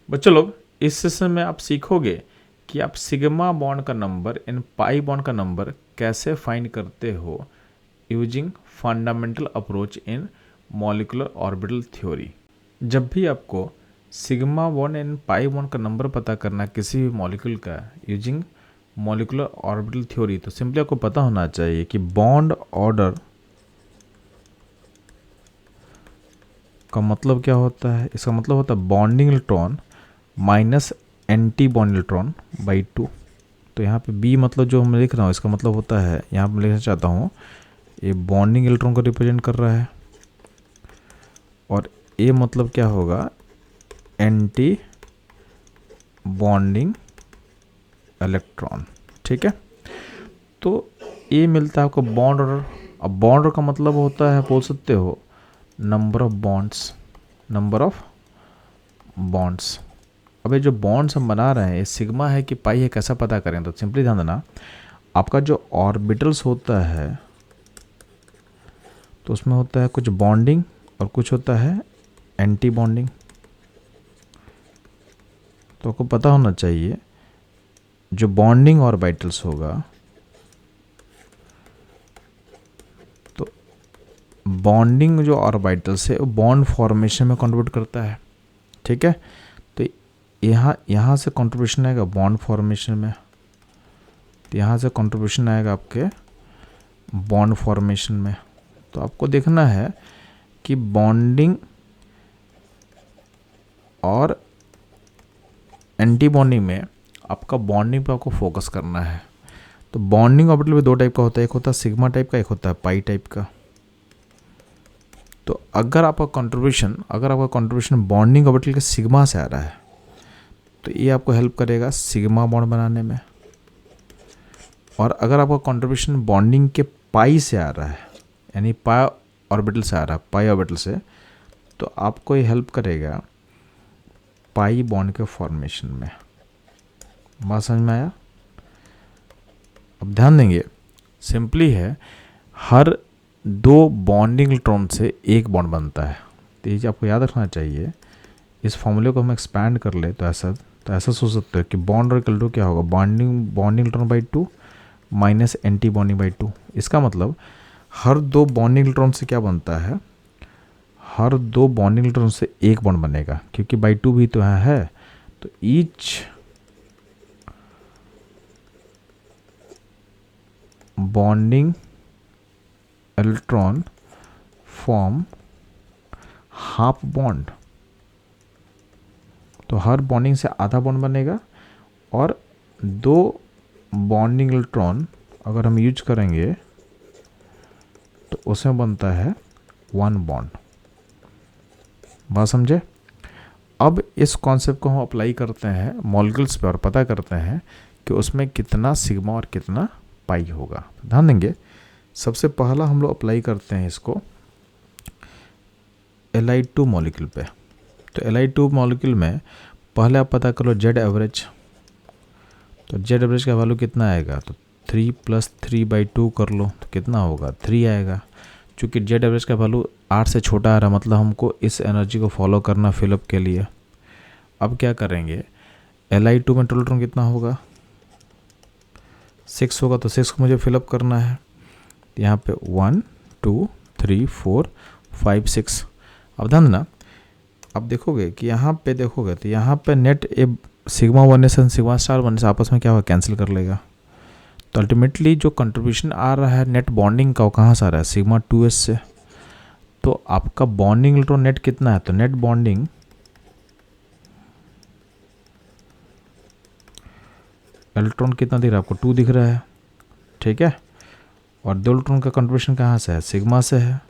बच्चों लोग, इस सेशन में आप सीखोगे कि आप सिग्मा बॉन्ड का नंबर एंड पाई बॉन्ड का नंबर कैसे फाइंड करते हो using fundamental approach in molecular orbital theory. जब भी आपको sigma bond and pi bond का नंबर पता करना किसी भी मॉलिक्यूल का यूजिंग मॉलिक्यूलर ऑर्बिटल थ्योरी, तो सिंपली आपको पता होना चाहिए कि बॉन्ड ऑर्डर का मतलब क्या होता है। इसका मतलब होता है bonding electron minus anti bond electron by 2। तो यहाँ पे बी मतलब जो मैं लिख रहा हूँ इसका मतलब होता है, यहाँ पे मैं लिखना चाहता हूँ ये बॉन्डिंग इलेक्ट्रॉन को रिप्रेजेंट कर रहा है, और ए मतलब क्या होगा, एंटी बॉन्डिंग इलेक्ट्रॉन। ठीक है, तो ए मिलता है आपको बॉन्ड ऑर्डर। अब बॉन्ड ऑर्डर का मतलब होता है, बोल सकते हो number of bonds, number of bonds. अब ये जो बॉन्ड्स हम बना रहे हैं ये सिग्मा है कि पाई है, कैसा पता करें, तो सिंपली ध्यान देना, आपका जो ऑर्बिटल्स होता है तो उसमें होता है कुछ बॉन्डिंग और कुछ होता है एंटी बॉन्डिंग। तो आपको पता होना चाहिए जो बॉन्डिंग ऑर्बिटल्स होगा, तो बॉन्डिंग जो ऑर्बिटल्स है वो बॉन्ड फॉर्मेशन में कंट्रीब्यूट करता है। ठीक है, तो यहाँ से कंट्रीब्यूशन आएगा बॉन्ड फॉर्मेशन में, तो यहाँ से कंट्रीब्यूशन आएगा आपके बॉन्ड फॉर्मेशन में। तो आपको देखना है कि बॉन्डिंग और एंटी बॉन्डिंग में आपका बॉन्डिंग पे आपको फोकस करना है। तो बॉन्डिंग ऑर्बिटल भी दो टाइप का होता है, एक होता है सिग्मा टाइप का, एक होता है पाई टाइप का। तो अगर आपका कंट्रीब्यूशन बॉन्डिंग ऑर्बिटल के सिग्मा से आ रहा है तो ये आपको हेल्प करेगा सिग्मा बॉन्ड बनाने में, और अगर आपका कंट्रीब्यूशन बॉन्डिंग के पाई से आ रहा है, यानी पाई ऑर्बिटल से आ रहा है, पाई ऑर्बिटल से, तो आपको ये हेल्प करेगा पाई बॉन्ड के फॉर्मेशन में। बात समझ में आया? अब ध्यान देंगे, सिंपली है, हर दो बॉन्डिंग इलेक्ट्रॉन से एक बॉन्ड बनता है। तो ये आपको याद रखना चाहिए। इस फॉर्मूले को हम एक्सपैंड कर ले तो ऐसा सोच सकते हो कि बॉन्ड और इक्वल टू क्या होगा, bonding electron by 2 minus anti bonding by 2। इसका मतलब हर दो बॉन्डिंग इलेक्ट्रॉन से क्या बनता है, हर दो बॉन्डिंग इलेक्ट्रॉन से एक बॉन्ड बनेगा, क्योंकि बाई 2 भी तो यहाँ है। तो each bonding electron form half bond. तो हर बॉन्डिंग से आधा बॉन्ड बनेगा, और दो बॉन्डिंग इलेक्ट्रॉन अगर हम यूज करेंगे तो उसमें बनता है 1 बॉन्ड। बात समझे? अब इस कॉन्सेप्ट को हम अप्लाई करते हैं मॉलिक्यूल्स पे और पता करते हैं कि उसमें कितना सिग्मा और कितना पाई होगा। ध्यान देंगे, सबसे पहला हम लोग अप्लाई करते हैं इसको Li2 मॉलिक्यूल पे। तो Li2 मॉलिक्यूल में पहले आप पता करो जेड एवरेज। तो जेड एवरेज का वैल्यू कितना आएगा, तो 3 + 3/2 कर लो तो कितना होगा, 3 आएगा। चूँकि जेड एवरेज का वैल्यू 8 से छोटा आ रहा, मतलब हमको इस एनर्जी को फॉलो करना फिलअप के लिए। अब क्या करेंगे, Li2 में टोटल इलेक्ट्रॉन कितना होगा, 6 होगा, तो 6 को मुझे फिलअप करना है। यहाँ पे 1 2 3 4 5 6। अब ध्यान देना, अब देखोगे कि यहाँ पे देखोगे तो यहाँ पे नेट ए सिग्मा 1 से सिग्मा स्टार 1 से आपस में क्या होगा, कैंसिल कर लेगा। तो अल्टीमेटली जो कंट्रीब्यूशन आ रहा है नेट बॉन्डिंग का, वो कहाँ से आ रहा है, सिग्मा 2s से। तो आपका बॉन्डिंग इलेक्ट्रॉन नेट कितना है, तो नेट बॉन्डिंग इलेक्ट्रॉन कितना दिख रहा है आपको, 2 दिख रहा है। ठीक है, और दो इलेक्ट्रॉन का कंट्रीब्यूशन कहाँ से है, सिग्मा से है।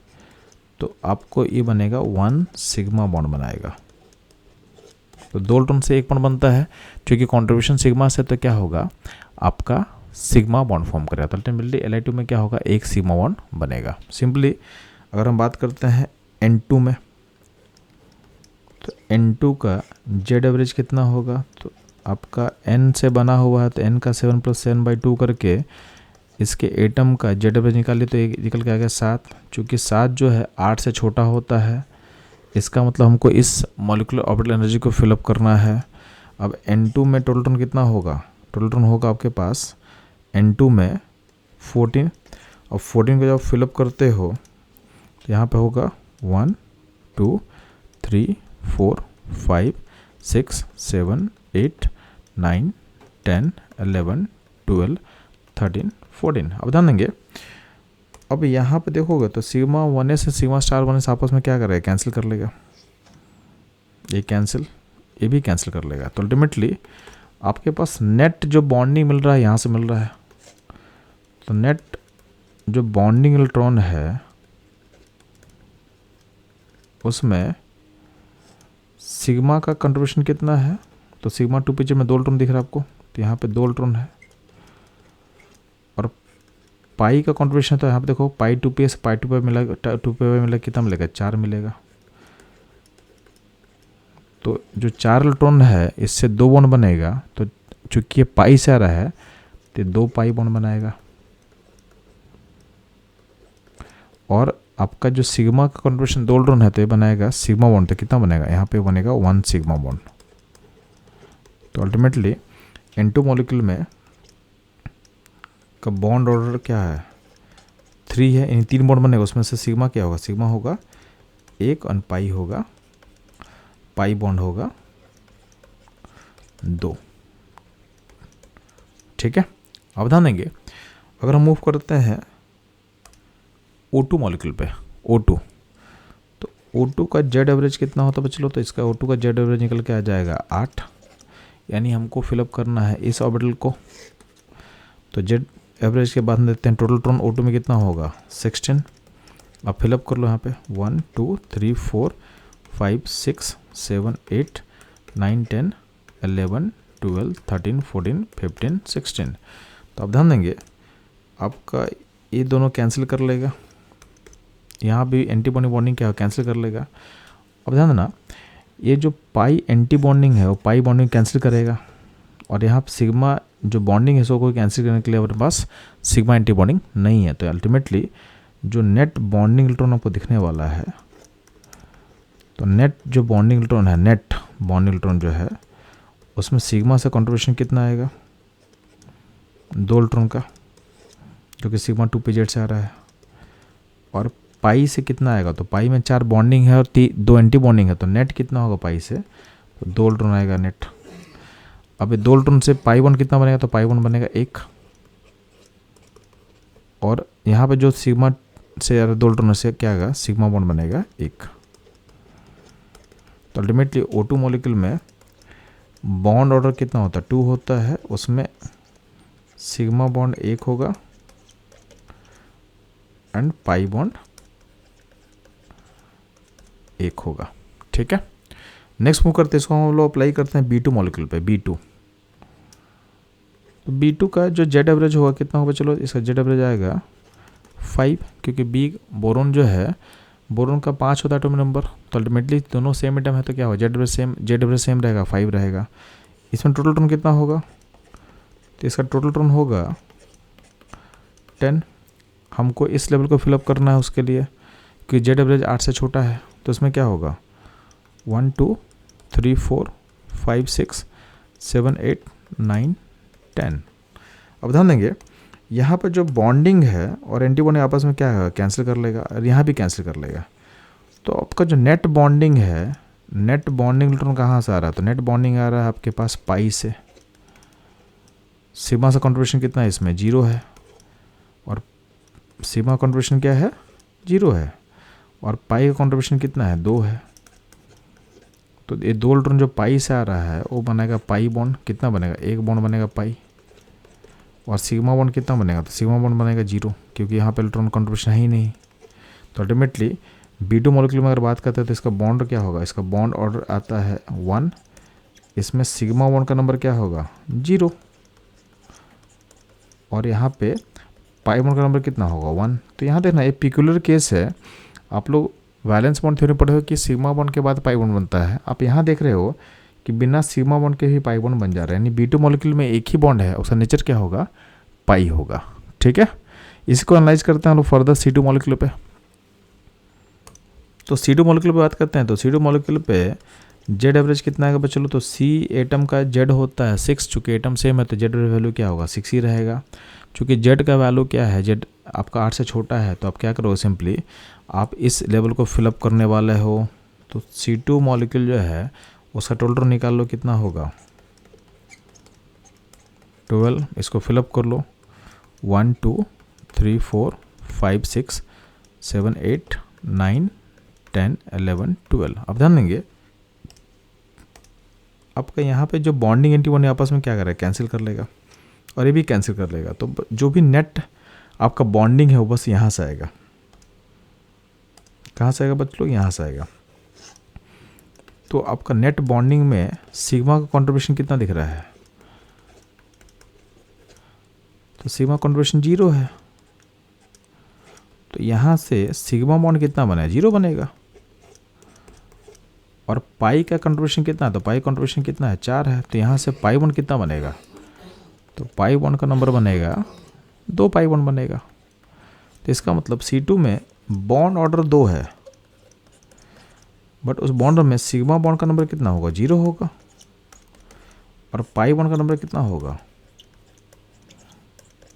तो आपको ये बनेगा 1 सिग्मा बॉन्ड बनाएगा। तो दो इलेक्ट्रॉन से एक बॉन्ड बनता है, क्योंकि कंट्रीब्यूशन सिग्मा से, तो क्या होगा, आपका सिग्मा बॉन्ड फॉर्म करेगा। तो अल्टीमेटली Li2 में क्या होगा, एक सिग्मा बॉन्ड बनेगा। सिंपली अगर हम बात करते हैं N2 में, तो N2 का जेड एवरेज कितना होगा, तो आपका N से बना हुआ है, तो N का 7 + 7/2 करके इसके एटम का जेड एवरेज निकालिए तो एक निकल के आ गया 7। चूँकि 7 जो है 8 से छोटा होता है, इसका मतलब हमको इस मॉलिक्यूलर ऑर्बिटल एनर्जी को फिलअप करना है। अब N2 में टोटल कितना होगा? टोटल होगा आपके पास N2 में 14, और 14 को जब फिलअप करते हो तो यहाँ पे होगा 1 2 3 4 5 6 7 8 9 10 11 12 13 14। अब ध्यान देंगे, अब यहाँ पे देखोगे तो सिग्मा 1s से सिग्मा स्टार 1s आपस में क्या करेगा? कैंसिल कर लेगा। ये कैंसिल, ये भी कैंसिल कर लेगा। तो अल्टीमेटली आपके पास नेट जो बॉन्डिंग मिल रहा है यहाँ से मिल रहा है। तो नेट जो बॉन्डिंग इलेक्ट्रॉन है उसमें सिग्मा का कंट्रीब्यूशन कितना है? तो सिग्मा 2 पीछे में 2 इलेक्ट्रॉन दिख रहा है आपको, तो यहाँ पे 2 इलेक्ट्रॉन है। और पाई का कंट्रीब्यूशन तो यहाँ पे देखो पाई 2p से पाई 2p मिलेगा, 2p मिलेगा, कितना मिलेगा? 4 मिलेगा। तो जो 4 इलेक्ट्रॉन है इससे 2 बॉन्ड बनेगा, तो चूंकि ये पाई से आ रहा है तो 2 पाई बॉन्ड बनाएगा। और आपका जो सिग्मा का कंट्रीब्यूशन 2 इलेक्ट्रॉन है तो ये बनाएगा सिग्मा बॉन्ड, तो कितना बनेगा? यहाँ पे बनेगा 1 सिग्मा बॉन्ड। तो अल्टीमेटली N2 मॉलिक्यूल में का बॉन्ड ऑर्डर क्या है? 3 है, इन 3 बॉन्ड बनेगा, उसमें से सिग्मा क्या होगा? सिग्मा होगा 1 और पाई होगा, पाई बॉन्ड होगा 2। ठीक है। अब ध्यान देंगे, अगर हम मूव करते हैं O2 मॉलिक्यूल पे, O2, तो O2 का जेड एवरेज कितना होता है बच्चों? तो इसका O2 का जेड एवरेज निकल के आ जाएगा 8, यानी हमको फिलअप करना है इस ऑर्बिटल को। तो जेड एवरेज के बाद देते हैं टोटल इलेक्ट्रॉन O2 में कितना होगा? 16। अब फिलअप कर लो यहाँ पे 1 2 3 4 5 6 7 8 9 10 11 12 13 14 15 16। तो अब ध्यान देंगे, आपका ये दोनों कैंसिल कर लेगा, यहाँ भी एंटी बॉन्डिंग क्या है? कैंसिल कर लेगा। अब ध्यान देना, ये जो पाई एंटी बॉन्डिंग है वो पाई बॉन्डिंग कैंसिल करेगा, और यहाँ पर सिग्मा जो बॉन्डिंग है सो को कैंसिल करने के लिए हमारे पास सिग्मा एंटी बॉन्डिंग नहीं है। तो अल्टीमेटली जो नेट बॉन्डिंग इलेक्ट्रॉन आपको दिखने वाला है, तो नेट जो बॉन्डिंग इलेक्ट्रॉन है, नेट बॉन्डिंग इलेक्ट्रॉन जो है उसमें सिग्मा से कंट्रीब्यूशन कितना आएगा? 2 इलेक्ट्रॉन का, क्योंकि सिग्मा 2pz से आ रहा है। और पाई से कितना आएगा? तो पाई में 4 बॉन्डिंग है और 2 एंटी बॉन्डिंग है, तो नेट कितना होगा पाई से? तो 2 इलेक्ट्रॉन आएगा नेट। अब 2 इलेक्ट्रॉन से पाई बॉन्ड कितना बनेगा? तो पाई बॉन्ड बनेगा 1। और यहाँ पे जो सिग्मा से 2 इलेक्ट्रॉन से क्या आएगा? सिग्मा बॉन्ड बनेगा 1। तो अल्टीमेटली O2 मॉलिक्यूल में बॉन्ड ऑर्डर कितना होता है? 2 होता है, उसमें सिग्मा बॉन्ड 1 होगा एंड पाई बॉन्ड 1 होगा। ठीक है। नेक्स्ट मूव करते हैं, इसको हम लोग अप्लाई करते हैं B2 मॉलिक्यूल पे, B2। तो B2 का जो जेड एवरेज होगा कितना होगा? चलो इसका जेड एवरेज आएगा 5, क्योंकि बी बोरोन जो है, बोरोन का 5 होता है एटॉमिक नंबर। तो अल्टीमेटली दोनों सेम एटम है तो क्या होगा? जेड एवरेज सेम रहेगा, 5 रहेगा। इसमें टोटल इलेक्ट्रॉन कितना होगा? तो इसका टोटल इलेक्ट्रॉन होगा 10। हमको इस लेवल को फिलअप करना है उसके लिए, क्योंकि जेड एवरेज 8 से छोटा है। तो इसमें क्या होगा? 1 2 3 4 5 6 7 8 9 10। अब ध्यान देंगे, यहाँ पर जो बॉन्डिंग है और एंटी बॉन्डिंग आपस में क्या है? कैंसिल कर लेगा, और यहाँ भी कैंसिल कर लेगा। तो आपका जो नेट बॉन्डिंग है, नेट बॉन्डिंग इलेक्ट्रॉन कहाँ से आ रहा है? तो नेट बॉन्डिंग आ रहा है आपके पास पाई से। सिग्मा से कंट्रीब्यूशन कितना है? इसमें 0 है, और सिग्मा कंट्रीब्यूशन क्या है? 0 है। और पाई का कंट्रीब्यूशन कितना है? 2 है। तो ये 2 इलेक्ट्रॉन जो पाई से आ रहा है वो बनेगा पाई बॉन्ड, कितना बनेगा? 1 बॉन्ड बनेगा पाई। और सिग्मा बॉन्ड कितना बनेगा? तो सिग्मा बॉन्ड बनेगा 0, क्योंकि यहाँ पे इलेक्ट्रॉन कंट्रीब्यूशन है ही नहीं। तो अल्टीमेटली B2 मॉलिक्यूल में अगर बात करते हैं तो इसका बॉन्ड क्या होगा? इसका बॉन्ड ऑर्डर आता है 1, इसमें सिग्मा बॉन्ड का नंबर क्या होगा? 0। और यहाँ पे पाई बॉन्ड का नंबर कितना होगा? 1। तो यहाँ देखना, एक पिक्यूलर केस है, आप लोग वैलेंस बॉन्ड थ्योरी पढ़े हो कि सिग्मा बॉन्ड के बाद पाई बॉन्ड बनता है। आप यहाँ देख रहे हो कि बिना सिग्मा बॉन्ड के ही पाई बॉन्ड बन जा रहा है, यानी B2 मॉलिक्यूल में एक ही बॉन्ड है, उसका नेचर क्या होगा? पाई होगा। ठीक है। इसको एनालाइज करते हैं हम लोग फर्दर C2 मॉलिक्यूल पे। तो C2 मॉलिक्यूल पे बात करते हैं। तो C2 मॉलिक्यूल पे जेड एवरेज कितना आएगा बच्चों? तो C एटम का जेड होता है 6, चूँकि एटम सेम है तो जेड वैल्यू क्या होगा? 6 ही रहेगा। चूँकि जेड का वैल्यू क्या है? जेड आपका 8 से छोटा है, तो आप क्या करोगे? सिंपली आप इस लेवल को फिलअप करने वाले हो, तो C2 मॉलिक्यूल जो है उसका टोटल निकाल लो, कितना होगा? 12। इसको फिलअप कर लो, 1 2 3 4 5 6 7 8 9 10 11 12। अब ध्यान देंगे आपका यहाँ पे जो बॉन्डिंग एंटीबॉडी आपस में क्या कर रहा है? कैंसिल कर लेगा, और ये भी कैंसिल कर लेगा। तो जो भी नेट आपका बॉन्डिंग है वो बस यहाँ से आएगा। कहाँ से आएगा बच्चों? यहाँ से आएगा। तो आपका नेट बॉन्डिंग में सिग्मा का कंट्रीब्यूशन कितना दिख रहा है? तो सिग्मा कंट्रीब्यूशन 0 है। तो यहाँ से सिग्मा बॉन्ड कितना बना? 0 बनेगा। और पाई का कंट्रीब्यूशन कितना है? तो पाई कंट्रीब्यूशन कितना है? 4 है। तो यहाँ से पाई बॉन्ड कितना बनेगा? तो पाई बॉन्ड का नंबर बनेगा 2 पाई बॉन्ड बनेगा। तो इसका मतलब C2 में बॉन्ड ऑर्डर 2 है, बट उस बॉन्ड में सिग्मा बॉन्ड का नंबर कितना होगा? 0 होगा। और पाई बॉन्ड का नंबर कितना होगा?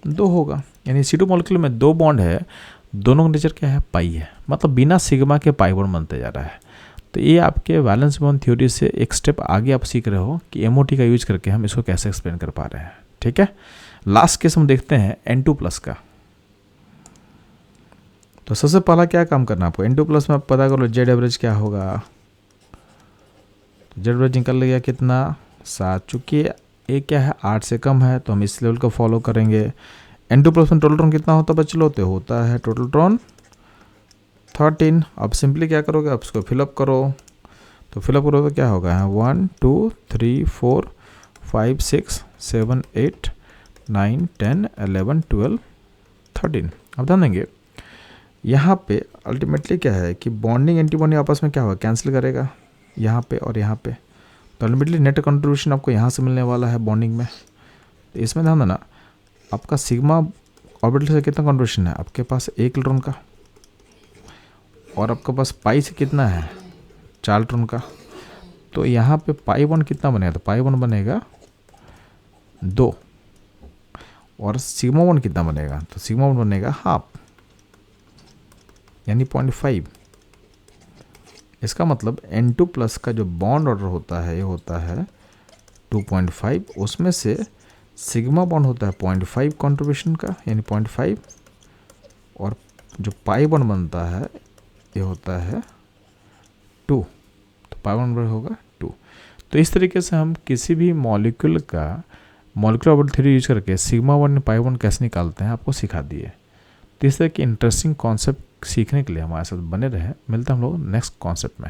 2 होगा। यानी C2 मॉलिक्यूल में 2 बॉन्ड है, दोनों का नेचर क्या है? पाई है। मतलब बिना सिग्मा के पाई बॉन्ड बनते जा रहा है। तो ये आपके वैलेंस बॉन्ड थ्योरी से एक स्टेप आगे आप सीख रहे हो कि MOT का यूज करके हम इसको कैसे एक्सप्लेन कर पा रहे हैं। ठीक है, लास्ट केस हम देखते हैं N2+ का। तो सबसे पहला क्या काम करना है आपको? N2+ में आप पता करो जेड एवरेज क्या होगा। तो जेड एवरेज निकल गया कितना? 7। चूँकि ये क्या है? 8 से कम है, तो हम इस लेवल को फॉलो करेंगे। N2+ में टोटल ट्रॉन कितना होता है बच्चों? होता है टोटल ट्रॉन 13। अब सिंपली क्या करोगे? आप इसको फिलअप करो। तो फिलअप करो तो क्या होगा? 1 2 3 4 5 6 7 8 9 10 11 12 13। अब ध्यान देंगे यहाँ पे अल्टीमेटली क्या है कि बॉन्डिंग एंटीबॉडी आपस में क्या होगा? कैंसिल करेगा यहाँ पे और यहाँ पे। तो अल्टीमेटली नेट कंट्रीब्यूशन आपको यहाँ से मिलने वाला है बॉन्डिंग में। तो इसमें ध्यान देना आपका सिग्मा ऑर्बिटल से कितना कंट्रीब्यूशन है? आपके पास 1 इलेक्ट्रॉन का, और आपके पास पाई से कितना है? 4 इलेक्ट्रॉन का। तो यहाँ पे पाई बॉन्ड कितना बनेगा? तो पाई बॉन्ड बनेगा 2। और सिग्मा बॉन्ड कितना बनेगा? तो सिग्मा बॉन्ड बनेगा हाफ, यानी 0.5। इसका मतलब N2+ का जो बॉन्ड ऑर्डर होता है ये होता है 2.5। उसमें से सिग्मा बॉन्ड होता है 0.5 कंट्रीब्यूशन का, यानी 0.5। और जो पाई बॉन्ड बनता है ये होता है 2। तो पाई बॉन्ड होगा 2। तो इस तरीके से हम किसी भी मॉलिक्यूल का मॉलिक्यूलर ऑर्बिटल थ्योरी यूज करके सिग्मा बॉन्ड पाई बॉन्ड कैसे निकालते हैं आपको सिखा दिए। तो इस तरह की इंटरेस्टिंग कॉन्सेप्ट सीखने के लिए हमारे साथ बने रहे। मिलते हैं हम लोग नेक्स्ट कॉन्सेप्ट में।